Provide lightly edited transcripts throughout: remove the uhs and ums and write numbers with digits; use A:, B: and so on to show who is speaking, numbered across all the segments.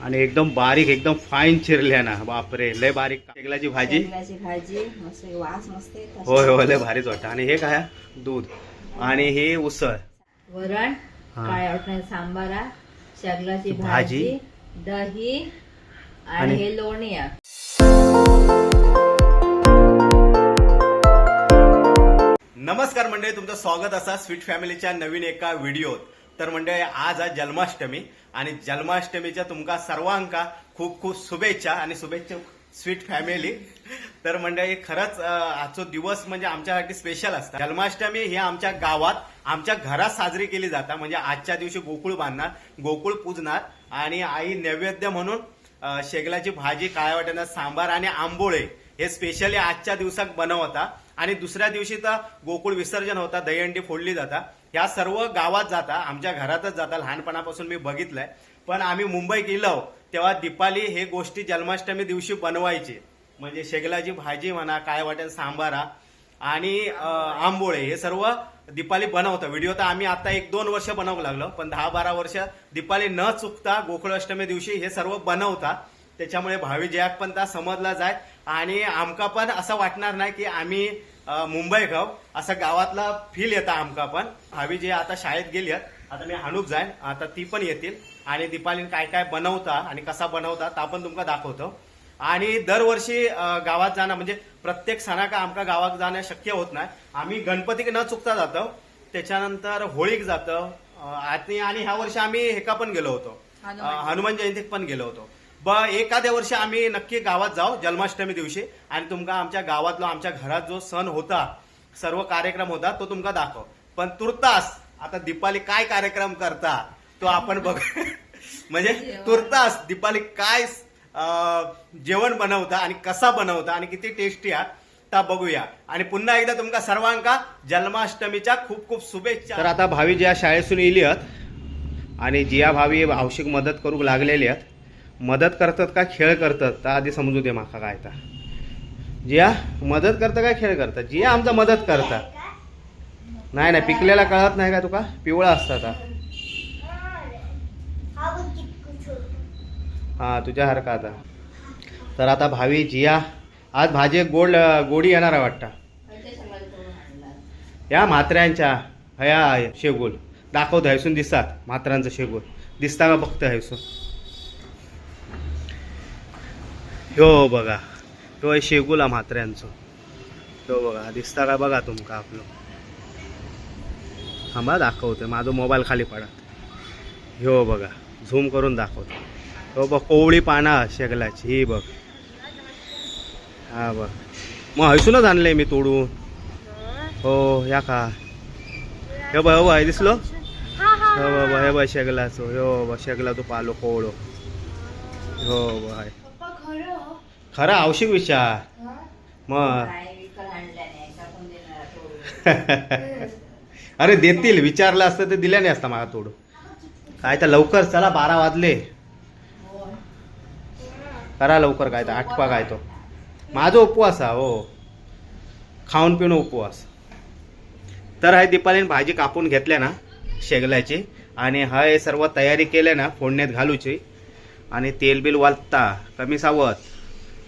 A: आणि एकदम बारीक एकदम फाईन चिरल्या ना, बापरे लय बारीक. शेगलाची भाजी
B: मस्त वास मस्त येत.
A: होय होय लय भारीच वाटतं. आणि हे काय दूध आणि हे उसळ,
B: वरण,
A: हा.
B: काळ्या वाटण्याचा सांबारा, शेगलाची
A: भाजी,
B: भाजी, दही
A: आणि
B: आणि हे लोणी आहे.
A: नमस्कार मंडळी, तुमचं स्वागत असा स्वीट फॅमिलीच्या नवीन एका व्हिडिओत. तर मंडळी आज आहे जन्माष्टमी आणि जन्माष्टमीच्या तुमका सर्वांका खूप खूप शुभेच्छा आणि शुभेच्छा स्वीट फॅमिली. तर मंडळी खरंच आजचा दिवस म्हणजे आमच्यासाठी स्पेशल असतात. जन्माष्टमी ही आमच्या गावात आमच्या घरात साजरी केली जातात. म्हणजे आजच्या दिवशी गोकुळ बांधणार, गोकुळ पूजणार आणि आई नैवेद्य म्हणून शेगलाची भाजी, काळ्या वाटाण्याचा सांबार आणि आंबोळे हे स्पेशली आजच्या दिवसात बनवता. आणि दुसऱ्या दिवशी तर गोकुळ विसर्जन होता, दहीहंडी फोडली जाता. ह्या सर्व गावात जाता, आमच्या घरातच जाता. लहानपणापासून मी बघितलंय. पण आम्ही मुंबई गेलो तेव्हा दीपाली हे गोष्टी जन्माष्टमी दिवशी बनवायची. म्हणजे शेगलाची भाजी म्हणा, काळ्या वाट्याचा सांबारा आणि आंबोळे हे सर्व दीपाली बनवतं. व्हिडिओ तर आम्ही आता 1-2 वर्ष बनवू लागलो, पण 10-12 वर्ष दीपाली न चुकता गोकुळाष्टमी दिवशी हे सर्व बनवता. त्याच्यामुळे भावी जयाक पण त्या समजला जाय आणि आमका पण असं वाटणार नाही की आम्ही मुंबई गाव, असं गावातला फील येतं आमका पण. भावी जे आता शाळेत गेली आता मी हाणूक जाईन, आता ती पण येतील आणि दीपालीन काय काय बनवता आणि कसा बनवता ता पण तुमका दाखवतो. आणि दरवर्षी गावात जाणं म्हणजे प्रत्येक सणाका आमका गावात जाणं शक्य होत नाही. आम्ही गणपतीक न चुकता जातो, त्याच्यानंतर होळीक जातो आणि ह्या वर्षी आम्ही हेका पण गेलो होतो, हनुमान जयंतीक पण गेलो होतो. एखाद्या वर्षी आम्ही नक्की गावात जाऊ जन्माष्टमी दिवशी आणि तुमका आमच्या गावातला आमच्या घरात जो सण होता, सर्व कार्यक्रम होता तो तुमका दाखव. पण तुर्तास आता दीपाली काय कार्यक्रम करता तो आपण बघ. म्हणजे तुर्तास दीपाली काय जेवण बनवता आणि कसा बनवता आणि किती टेस्टी आहे ता बघूया. आणि पुन्हा एकदा तुमका सर्वांका जन्माष्टमीच्या खूप खूप शुभेच्छा. तर आता भावी ज्या शाळेतून येली आहेत आणि जिया भावी आवश्यक मदत करू लागलेली आहेत. मदत करतात का खेळ करतात तर आधी समजू दे माका काय. तर जिया मदत करतं काय खेळ करतात? जिया आमचा मदत करतात. नाही नाही पिकलेला कळत नाही का तुका? पिवळा असतात. हा तुझ्या हरका आता. तर आता भावी जिया आज भाजी गोडी येणार आहे वाटतं. या म्हात्र्यांच्या हया शेगुल दाखवतो, हैसून दिसतात म्हात्र्यांचं शेगुल दिसता का बघतं हैसून. हो बघा, तो शेगुला म्हात्र्यांचं. हो बघा दिसता का बघा तुमका आपलं. थांबा दाखवतोय, माझा मोबाईल खाली पडत. हो बघा झूम करून दाखवतो. हो बघ कोवळी पाना शेगलाची ही बघ. हा बघ मग हैसूनच आणलंय मी तोडून. हो या का हे बघ, हो हे दिसलो. हो बाबा हे बघ शेगलाचं. हो बघ शेगला तो पालो कोवळो. हो बघ आहे खरा आवश्यक विचार. मग अरे देतील, विचारलं असतं ते दिल्या नाही असता मला तोडू. काय तर लवकर चला 12 वाजले. करा लवकर काय तर आटपा काय तो. माझा उपवास हा हो, खाऊन पिऊन उपवास. तर हाय दीपालीने भाजी कापून घेतल्या ना शेगल्याची आणि हाय सर्व तयारी केल्या ना फोडण्यात घालूची. आणि तेल बिल वालता कमी सावत,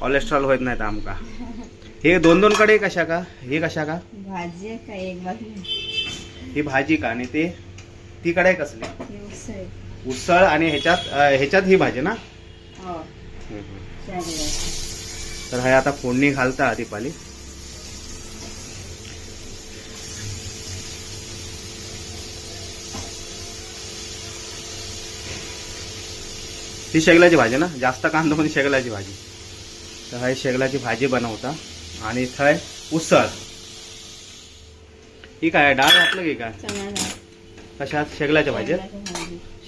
A: कोलेस्ट्रॉल होत नाही आमका. हे 2-2 कडे कशा का? हे कशा का
B: भाजी का एक बाजू
A: ही भाजी का आणि ते ती कडे कसली उसळ आणि ह्याच्यात ही भाजी ना. तर हा आता फोडणी घालता दीपाली. ती शेगलाची भाजी ना, जास्त कांदा पण शेगलाची भाजी. तर हा शेगलाची भाजी बनवता आणि थंय उसळ. ही काय डाळ घातलं की काय कशात? शेगलाच्या भाजीत.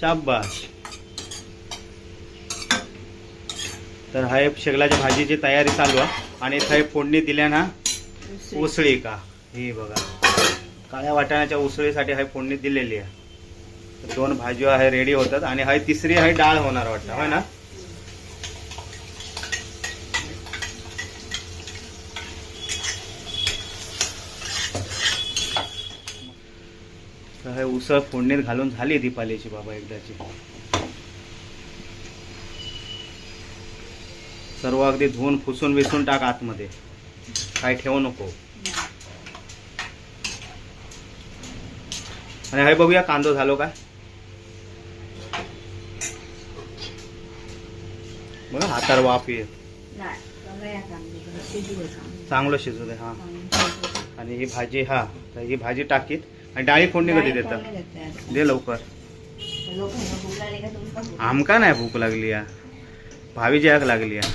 A: शाबाश. तर हा शेगलाच्या भाजीची तयारी चालू आहे आणि थंय फोडणी दिल्या ना उसळी का ही बघा. काळ्या वाटाण्याच्या उसळीसाठी हाय फोडणी दिलेली आहे. 2 भाजी आहे रेडी होतात आणि हाय तिसरी हाय डाळ होणार वाटतं होय ना. तर हे उसळ फोडणीत घालून झाली दीपालीची बाबा एकदाची. सर्व अगदी धुवून पुसून विसून टाक आतमध्ये, काय ठेवू नको. आणि हे बघूया कांदो झालो काय बघा, हातावर वाफ येत.
B: नाही, बघूया कांदे, शिजू दे चांगलं.
A: चांगलं शिजू दे. हा,
B: चांगलं.
A: आणि ही भाजी, हा तर ही भाजी टाकीत. आणि डाळी फोडणी कधी देतं?
B: कोणी देते आता?
A: दे लवकर.
B: लोकांना भूक लागली का तुमका भूक?
A: आमका नाही भूक लागली या, भावी जॅक लागली या.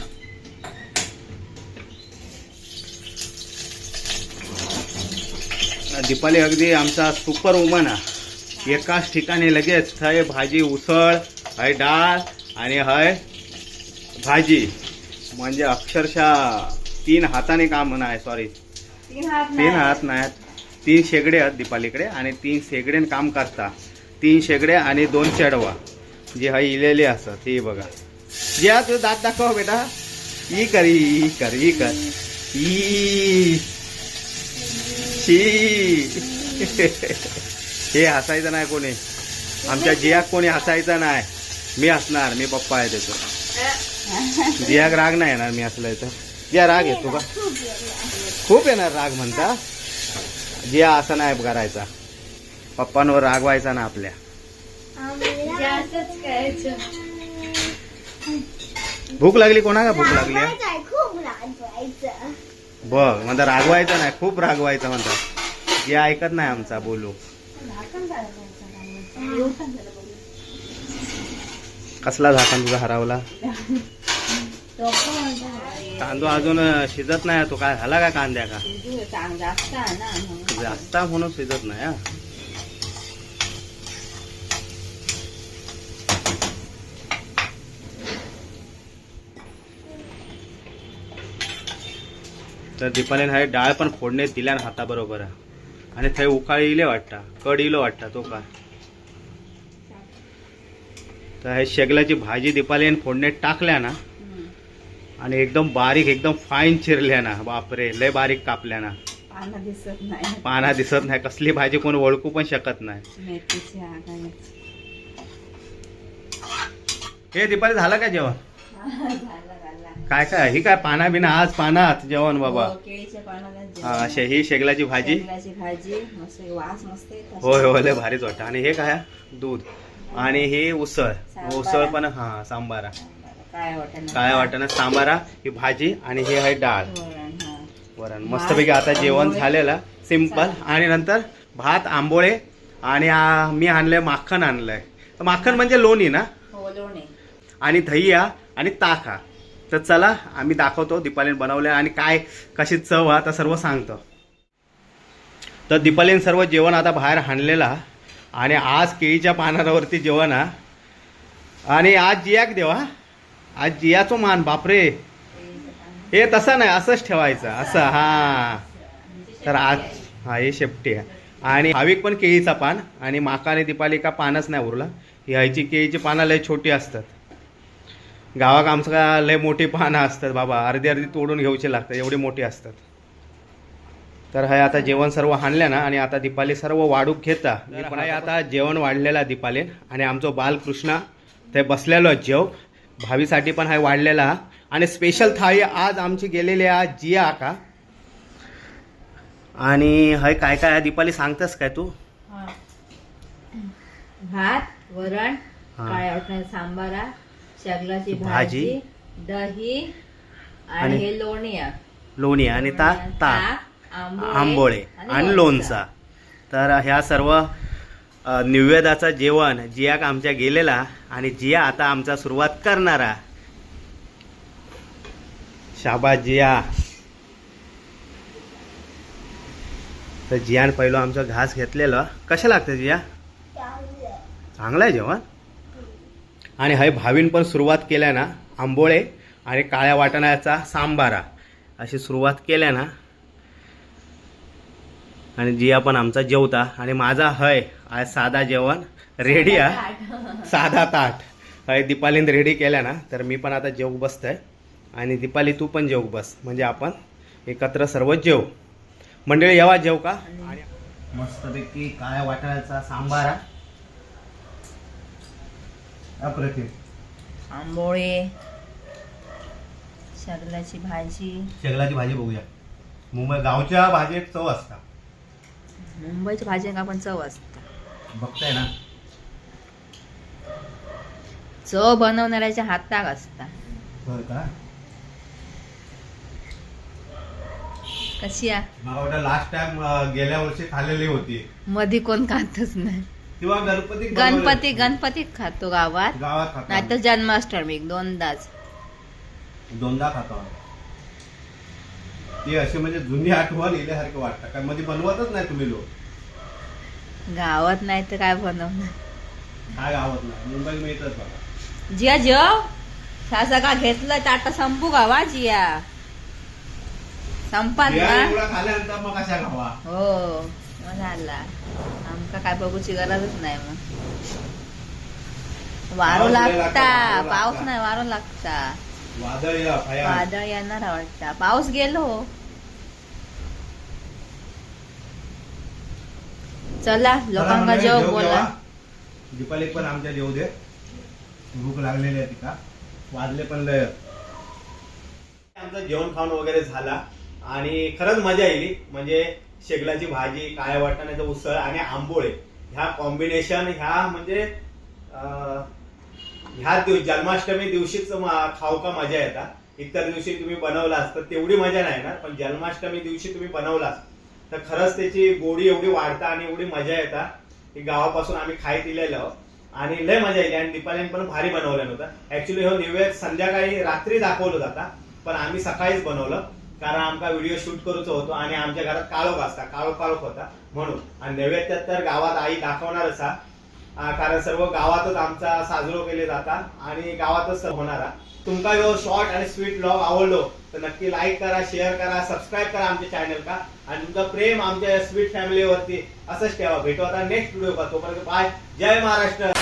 A: दीपाली अगदी आमचा सुपर वुमन आहे. एकाच ठिकाणी लगेच हय भाजी, उसळ, हय डाळ आणि हय भाजी, म्हणजे अक्षरशः 3 हाताने काम नाही. सॉरी,
B: 3 हात
A: 3 हात नाहीत, 3 शेगडे आहेत दीपालीकडे. आणि 3 शेगडेन काम करता. 3 शेगडे आणि 2 चढवा जे हय इलेले असतात. हे बघा, जे तुझं दात दाखव बेटा. ई कर, ई कर, ई कर, ई हे हसायचं नाही कोणी. आमच्या जियाक कोणी हसायचं नाही. मी हसणार, मी पप्पा आहे त्याचं. जियाक राग नाही येणार मी हसलोय तर. जिया राग येतो का? खूप येणार राग म्हणता. जिया असं नाही करायचा, पप्पांवर रागवायचा ना आपल्या.
B: जास्तच करायचं.
A: भूक लागली कोणा का? भूक लागली
C: खूप रागवायचं.
A: बघ म्हणता, रागवायचं नाही, खूप रागवायचं म्हणता. जे ऐकत नाही आमचा बोलू. कसला झाकण तुझा हरवला? कांदो अजून शिजत नाही. तो काय झाला का कांद्या का?
B: जास्त आहे ना म्हणून.
A: जास्त म्हणून शिजत नाही. हा, तर दीपालीने हा डाळ पण फोडण्यात दिल्या ना हाताबरोबर. आणि थंय उकाळी इले वाटता, कड इलो वाटता तो काय. तर हे शेगलाची भाजी दीपालीने फोडण्यात टाकल्या ना, आणि एकदम बारीक, एकदम फाईन चिरल्या ना. बापरे, लय बारीक कापल्या ना.
B: पानं दिसत नाही.
A: पाना दिसत नाही. कसली भाजी कोण ओळखू पण शकत नाही.
B: मेथीची आगायची.
A: हे दीपाली झालं का जेवण?
B: झाला.
A: काय काय ही काय पाना बिना? आज पानात जेवण बाबा.
B: हो, केळीच्या पानाला जेवण.
A: हा, ही शेगलाची भाजी.
B: शेंगदाण्याची भाजी मस्त, वास मस्त येत.
A: होय होय, लय भारीच वाटतं. आणि हे काय? दूध. आणि हे उसळ. उसळ पण, हा सांबारा, काय वाटतं ना सांबारा, ही भाजी. आणि हे आहे डाळ, वरण. मस्तपैकी आता जेवण झालेलं सिंपल. आणि नंतर भात, आंबोळे. आणि मी आणलंय माखन आणलंय. माखन म्हणजे लोणी ना.
B: हो, लोणी.
A: आणि दही आणि ताक. तर चला आम्ही दाखवतो दीपालीने बनवलं आणि काय कशी चव आता सर्व सांगतो. तर दीपालीने सर्व जेवण आता बाहेर आणलेला. आणि आज केळीच्या पानावरती जेवण. आणि आज जियाक देवा, आज जियाचो मान. बापरे, हे तसं नाही, असंच ठेवायचं असं. हा, तर आज हा हे शेपटी आहे. आणि भाविक पण केळीचा पान. आणि माकाने दीपाली का पानच नाही उरला. ह्याची केळीची पानं लय छोटी असतात. गावात आमचं लय मोठी पानं असतात बाबा, अर्धी अर्धी तोडून घ्यायची लागतात, एवढी मोठी असतात. तर हे आता जेवण सर्व आणलं ना. आणि आता दीपाली सर्व वाढूक घेता. आता जेवण वाढलेला दीपाली. आणि आमचं बालकृष्ण ते बसलेलो जेव. भावीसाठी पण हा वाढलेला. आणि स्पेशल थाळी आज आमची गेलेली आहे जिया का. आणि हय काय काय दीपाली सांगतेस काय तू?
B: भात, वरण, काळ्या वाटण्याचा सांबारा, शेगलाची भाजी, दही आणि हे लोणी
A: आणि ताक, आंबोळे आणि लोणचा. तर ह्या सर्व निवेदाचं जेवण जियाक आमच्या गेलेला. आणि जिया आता आमचा सुरुवात करणारा. शाबास जिया. तर जियान पहिलं आमचा घास घेतलेला. कसं लागतं जिया? चांगलं आहे जेवण. आणि हय भावीन पण सुरुवात केल्या ना. आंबोळे आणि काळ्या वाटाण्याचा सांबारा अशी सुरुवात केल्या ना. आणि जिया पण आमचा जेवता. आणि माझा हय आज साधा जेवण रेडी आहे. साधा ताट हय दीपालीने रेडी केल्या ना. तर मी पण आता जेव बसतोय. आणि दीपाली तू पण जेव बस, म्हणजे आपण एकत्र सर्व जेव. मंडळी येवा जेव का. मस्तपैकी काळ्या वाटाण्याचा सांबारा, अप्रतिम.
B: आंबोळे, शेगलाची भाजी.
A: शेगलाची भाजी बघूया. मुंबई गावच्या भाजीत चव असता.
B: मुंबईची भाजी का पण चव असता.
A: बघताय ना,
B: चव बनवणाऱ्याच्या हाताक असता.
A: होय का?
B: कशी आहे?
A: मला वाटतं लास्ट टाइम गेल्या वर्षी खाल्लेली होती.
B: मधी कोण खातच नाही.
A: किंवा
B: गणपती खातो गावात,
A: गावात
B: नाहीतर जन्माष्टमी दोनदाच.
A: दोनदा खातो. ती अशी म्हणजे जुनी आठवण येण्यासारखं वाटतं. काय मध्ये बनवतच नाही तुम्ही लोक?
B: गावात नाही तर काय बनवणार.
A: काय गावात नाही, मुंबईत मिळतच बघा.
B: जिया जेव सासा का घेतलं तर आता संपू गावा जिया. संपात ना.
A: एवढा खाल्ल्यानंतर मग कशा खावा?
B: हो मग झाला. आमका काय बघूची गरजच नाही. मग वारो
A: पाऊस लय
B: लागता.
A: लागता, वारो
B: पाऊस
A: लागता.
B: नाही वारो लागता.
A: वादळ या भयान.
B: वादळ येणार वाटता. पाऊस गेलो. चला लोकांना जेव बोला.
A: दीपाली पण आमच्या जेव दे. भूक लागलेली आहे तिका. वाजले पण लय. आमचं जेवण खाऊन वगैरे झाला आणि खरंच मजा येईल. म्हणजे शेगलाची भाजी, काळ्या वाटाण्याचं उसळ आणि आंबोळे ह्या कॉम्बिनेशन ह्या म्हणजे ह्या जन्माष्टमी दिवशीच खाऊ का मजा येतात. इतर दिवशी तुम्ही बनवलास तर तेवढी मजा नाही येणार, पण जन्माष्टमी दिवशी तुम्ही बनवलास तर खरंच त्याची गोडी एवढी वाढता आणि एवढी मजा येतात की गावापासून आम्ही खाई दिलेलं आणि लय मजा येईल. आणि दीपालीने पण भारी बनवलेलं होतं. ऍक्च्युली हो नैवेद्य संध्याकाळी रात्री दाखवलं जाता, पण आम्ही सकाळीच बनवलं कारण आमचा व्हिडिओ शूट करूच होतो आणि आमच्या घरात काळोख असता, काळोख होता म्हणून. आणि नैवेद्यात तर गावात आई दाखवणारच हा, कारण सर्व गावातच आमचा साजरो केले जातात आणि गावातच होणारा. तुमका जो शॉर्ट आणि स्वीट ब्लॉग आवडलो तर नक्की लाईक करा, शेअर करा, सबस्क्राईब करा आमच्या चॅनल का. आणि तुमचं प्रेम आमच्या स्वीट फॅमिलीवरती असंच ठेवा. भेटू आता नेक्स्ट व्हिडिओ. तोपर्यंत बाय. जय महाराष्ट्र.